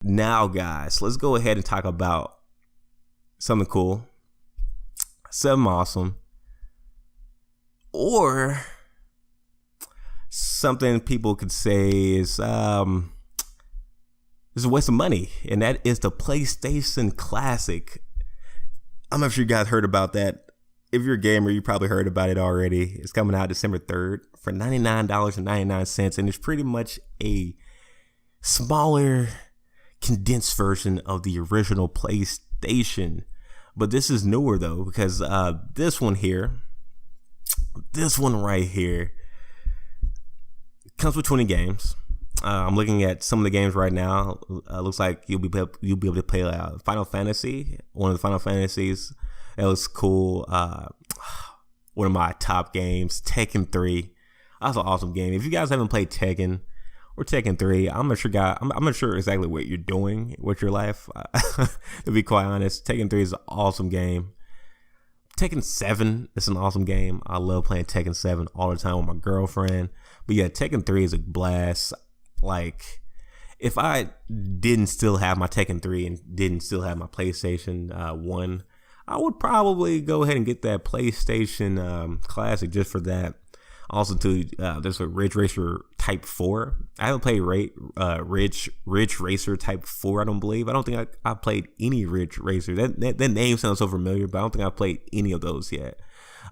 Now, guys, let's go ahead and talk about something cool, something awesome, or something people could say is a waste of money, and that is the PlayStation Classic. I'm not sure you guys heard about that. If you're a gamer, you probably heard about it already. It's coming out December 3rd for $99.99, and it's pretty much a smaller, condensed version of the original PlayStation. But this is newer though, because this one right here, comes with 20 games. I'm looking at some of the games right now. Looks like you'll be able to play Final Fantasy, one of the Final Fantasies. That was cool. One of my top games, Tekken 3. That's an awesome game. If you guys haven't played Tekken or Tekken 3, I'm not sure exactly what you're doing with your life. To be quite honest, Tekken 3 is an awesome game. Tekken 7 is an awesome game. I love playing Tekken 7 all the time with my girlfriend. But yeah, Tekken 3 is a blast. Like, if I didn't still have my Tekken 3 and didn't still have my PlayStation 1, I would probably go ahead and get that PlayStation Classic just for that. Also, too, there's a Ridge Racer Type 4. I haven't played Ridge Racer Type 4, I don't believe. I don't think I played any Ridge Racer. That name sounds so familiar, but I don't think I've played any of those yet.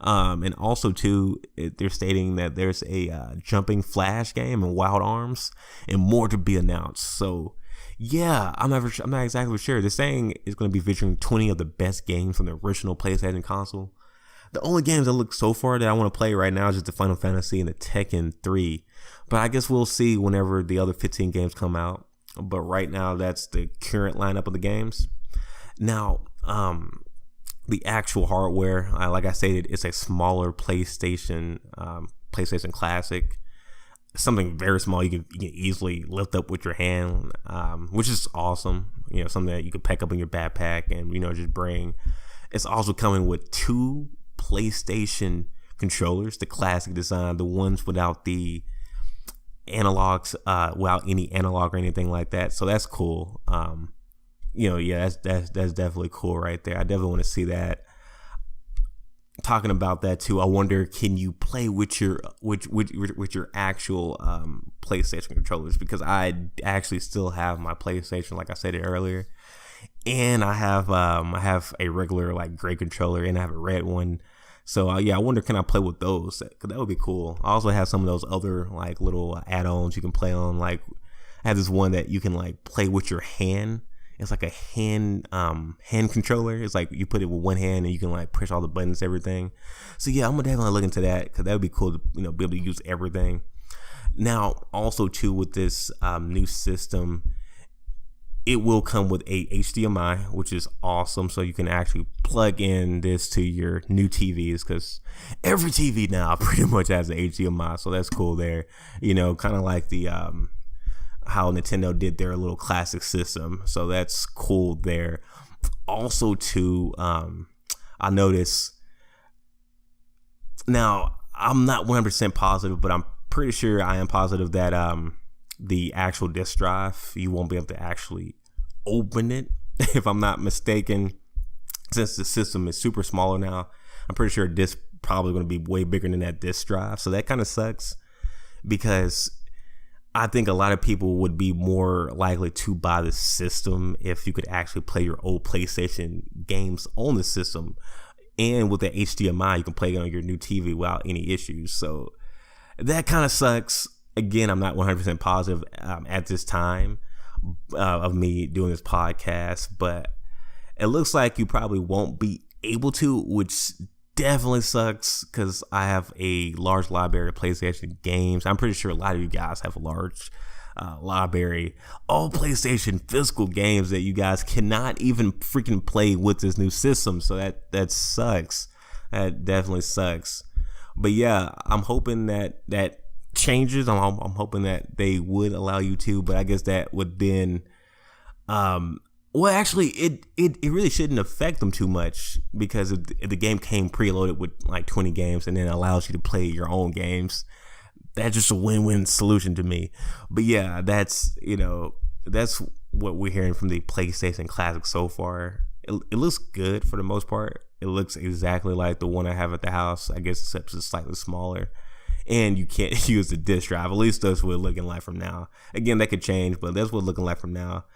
And also, too, they're stating that there's a Jumping Flash game and Wild Arms and more to be announced. So, yeah, I'm not exactly sure. They're saying it's going to be featuring 20 of the best games from the original PlayStation console. The only games that look so far that I want to play right now is just the Final Fantasy and the Tekken 3. But I guess we'll see whenever the other 15 games come out. But right now, that's the current lineup of the games. Now, the actual hardware, like I said, it's a smaller PlayStation Classic. Something very small you can easily lift up with your hand, which is awesome. You know, something that you could pack up in your backpack and, just bring. It's also coming with 2 PlayStation controllers, the classic design, the ones without the analogs, without any analog or anything like that. So that's cool. That's definitely cool right there. I definitely want to see that. Talking about that too, I wonder, can you play with your actual PlayStation controllers? Because I actually still have my PlayStation, like I said it earlier, and I have a regular like gray controller, and I have a red one. So I wonder, can I play with those? Cause that would be cool. I also have some of those other like little add-ons you can play on. Like I have this one that you can like play with your hand. It's like a hand controller. It's like you put it with one hand and you can like push all the buttons, everything. So yeah, I'm gonna definitely look into that because that would be cool to be able to use everything. Now, also too, with this new system, it will come with a HDMI, which is awesome. So you can actually plug in this to your new TVs, because every TV now pretty much has an HDMI. So that's cool there. Kind of like the how Nintendo did their little classic system. So that's cool there. Also too, I noticed, now I'm not 100% positive, but I'm pretty sure I am positive that the actual disk drive, you won't be able to actually open it, if I'm not mistaken, since the system is super smaller now. I'm pretty sure disk probably going to be way bigger than that disk drive. So that kind of sucks, because I think a lot of people would be more likely to buy the system if you could actually play your old PlayStation games on the system. And with the HDMI, you can play it on your new TV without any issues. So that kind of sucks. Again, I'm not 100% positive at this time of me doing this podcast, but it looks like you probably won't be able to, which definitely sucks, because I have a large library of PlayStation games. I'm pretty sure a lot of you guys have a large library, all PlayStation physical games that you guys cannot even freaking play with this new system. So that sucks. That definitely sucks. But yeah, I'm hoping that changes. I'm hoping that they would allow you to, but I guess that would then well, actually, it really shouldn't affect them too much, because if the game came preloaded with like 20 games and then allows you to play your own games, that's just a win-win solution to me. But yeah, that's what we're hearing from the PlayStation Classic so far, it looks good for the most part. It looks exactly like the one I have at the house, I guess, except it's slightly smaller. And you can't use the disc drive. At least that's what it's looking like from now. Again, that could change, but that's what it's looking like from now.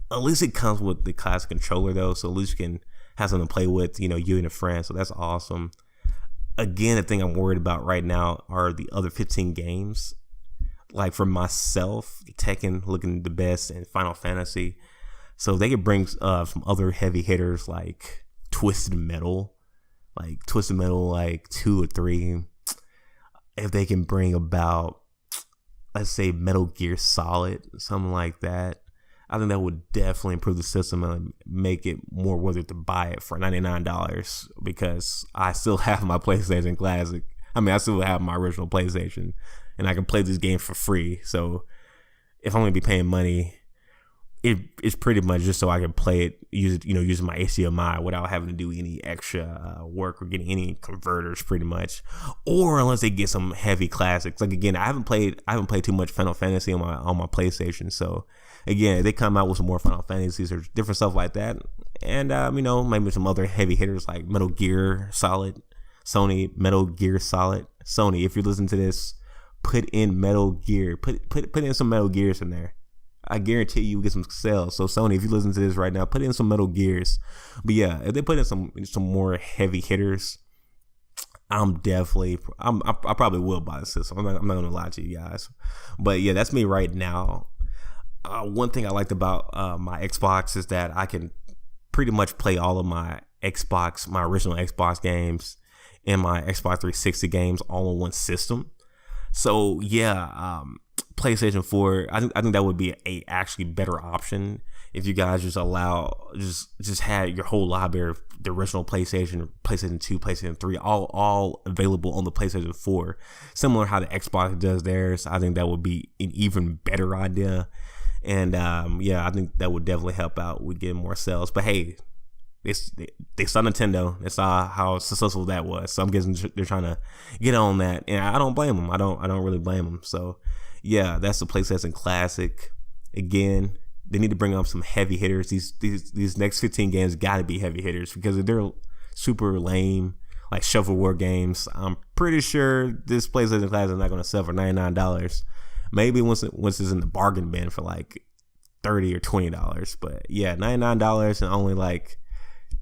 At least it comes with the classic controller, though, so at least you can have something to play with, you and a friend. So that's awesome. Again, the thing I'm worried about right now are the other 15 games. Like for myself, Tekken looking the best, and Final Fantasy. So they could bring some other heavy hitters like Twisted Metal, like 2 or 3. If they can bring about, let's say, Metal Gear Solid, something like that, I think that would definitely improve the system and make it more worth it to buy it for $99, because I still have my PlayStation Classic. I still have my original PlayStation, and I can play this game for free. So if I'm going to be paying money, it's pretty much just so I can play it, using my HDMI without having to do any extra work or getting any converters, pretty much. Or unless they get some heavy classics. Like, again, I haven't played too much Final Fantasy on my PlayStation. So again, if they come out with some more Final Fantasies or different stuff like that, and maybe some other heavy hitters like Metal Gear Solid, Sony, Metal Gear Solid, Sony. If you're listening to this, put in Metal Gear, put in some Metal Gears in there. I guarantee you get some sales. So Sony, if you listen to this right now, put in some Metal Gears. But yeah, if they put in some more heavy hitters, I probably will buy the system. I'm not gonna lie to you guys. But yeah, that's me right now. One thing I liked about my Xbox is that I can pretty much play all of my original Xbox games and my Xbox 360 games all on one system. So yeah, PlayStation 4, I think that would be a actually better option if you guys just had your whole library of the original PlayStation 2, PlayStation 3, all available on the PlayStation 4. Similar how the Xbox does theirs. I think that would be an even better idea. And I think that would definitely help out with getting more sales. But hey, they saw Nintendo. They saw how successful that was. So I'm guessing they're trying to get on that, and I don't blame them. I don't really blame them. So yeah, that's the PlayStation Classic. Again, they need to bring up some heavy hitters. These next 15 games got to be heavy hitters, because if they're super lame, like shovelware games, I'm pretty sure this PlayStation Classic is not going to sell for $99. Maybe once it's in the bargain bin for like $30 or $20. But yeah, $99 and only like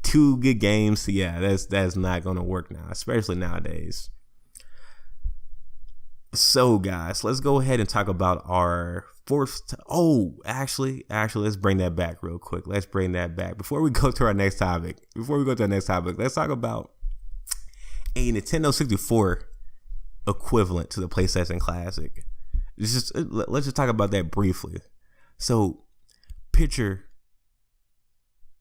2 good games. Yeah, that's not going to work now, especially nowadays. So guys, let's go ahead and talk about our fourth. Actually, let's bring that back real quick. Let's bring that back before we go to our next topic. Let's talk about a Nintendo 64 equivalent to the PlayStation Classic. Let's just talk about that briefly. So picture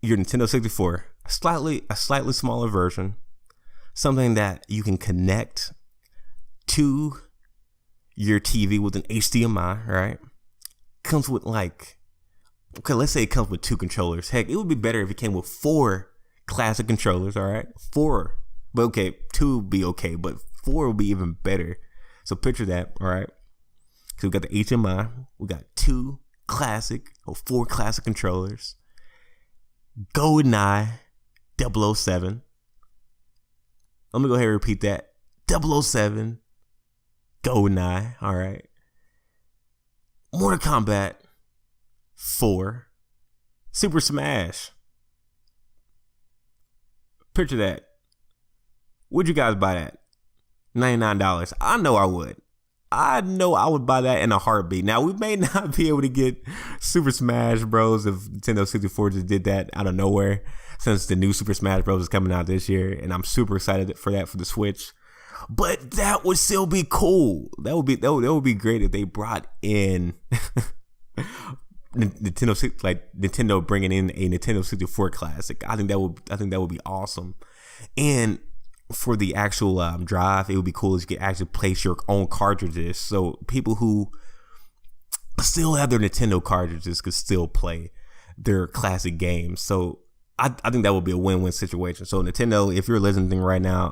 your Nintendo 64, a slightly smaller version, something that you can connect to your TV with an HDMI, right? Comes with let's say it comes with 2 controllers. Heck, it would be better if it came with 4 classic controllers, all right? 4, but okay, 2 would be okay, but 4 would be even better. So picture that, all right? So we got the HDMI, we got 4 classic controllers, GoldenEye 007. Let me go ahead and repeat that. 007 GoldenEye, all right. Mortal Kombat 4, Super Smash. Picture that. Would you guys buy that? $99. I know I would. I know I would buy that in a heartbeat. Now, we may not be able to get Super Smash Bros. If Nintendo 64 just did that out of nowhere, since the new Super Smash Bros. Is coming out this year, and I'm super excited for that for the Switch. But that would still be cool. That would be great if they brought in Nintendo bringing in a Nintendo 64 Classic. I think that would be awesome. And for the actual drive, it would be cool if you could actually place your own cartridges, so people who still have their Nintendo cartridges could still play their classic games. So I think that would be a win-win situation. So Nintendo, if you're listening right now,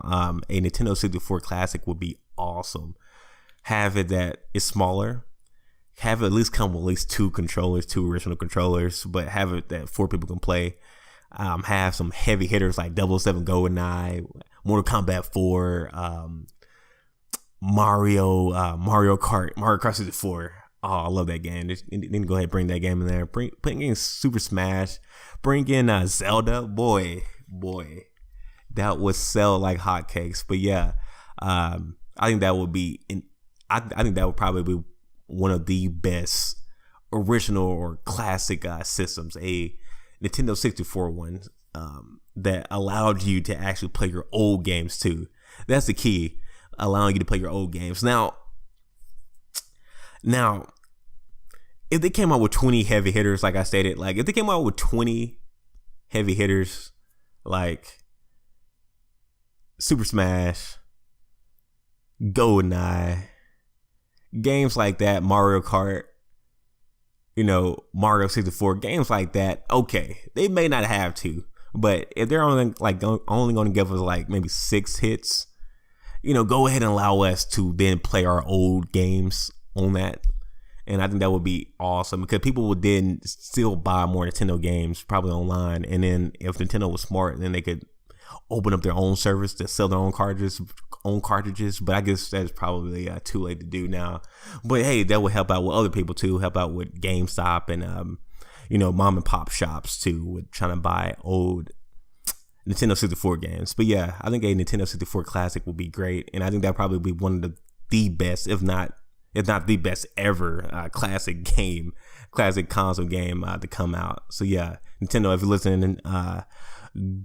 a Nintendo 64 Classic would be awesome. Have it that it's smaller, have it at least come with at least two original controllers, but have it that 4 people can play. Have some heavy hitters like 007 GoldenEye, Mortal Kombat 4, Mario Kart 64. Oh, I love that game. Then go ahead and bring that game in there. Bring in Super Smash. Bring in Zelda. Boy, that would sell like hotcakes. But yeah, I think that would be. I think that would probably be one of the best original or classic systems. A Nintendo 64 one that allowed you to actually play your old games too. That's the key, allowing you to play your old games. Now, if they came out with 20 heavy hitters, like I stated, like if they came out with 20 heavy hitters, like Super Smash, GoldenEye, games like that, Mario Kart, Mario 64, games like that, okay, they may not have to, but if they're only going to give us like maybe 6 hits, go ahead and allow us to then play our old games on that. And I think that would be awesome, because people would then still buy more Nintendo games probably online. And then if Nintendo was smart, then they could open up their own service to sell their own cartridges. But I guess that's probably too late to do now. But hey, that would help out with other people too. Help out with GameStop and mom and pop shops too, with trying to buy old Nintendo 64 games. But yeah, I think a Nintendo 64 Classic would be great, and I think that probably be one of the best, if not the best ever classic console game to come out. So yeah, Nintendo, if you're listening,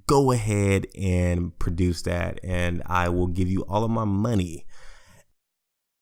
go ahead and produce that, and I will give you all of my money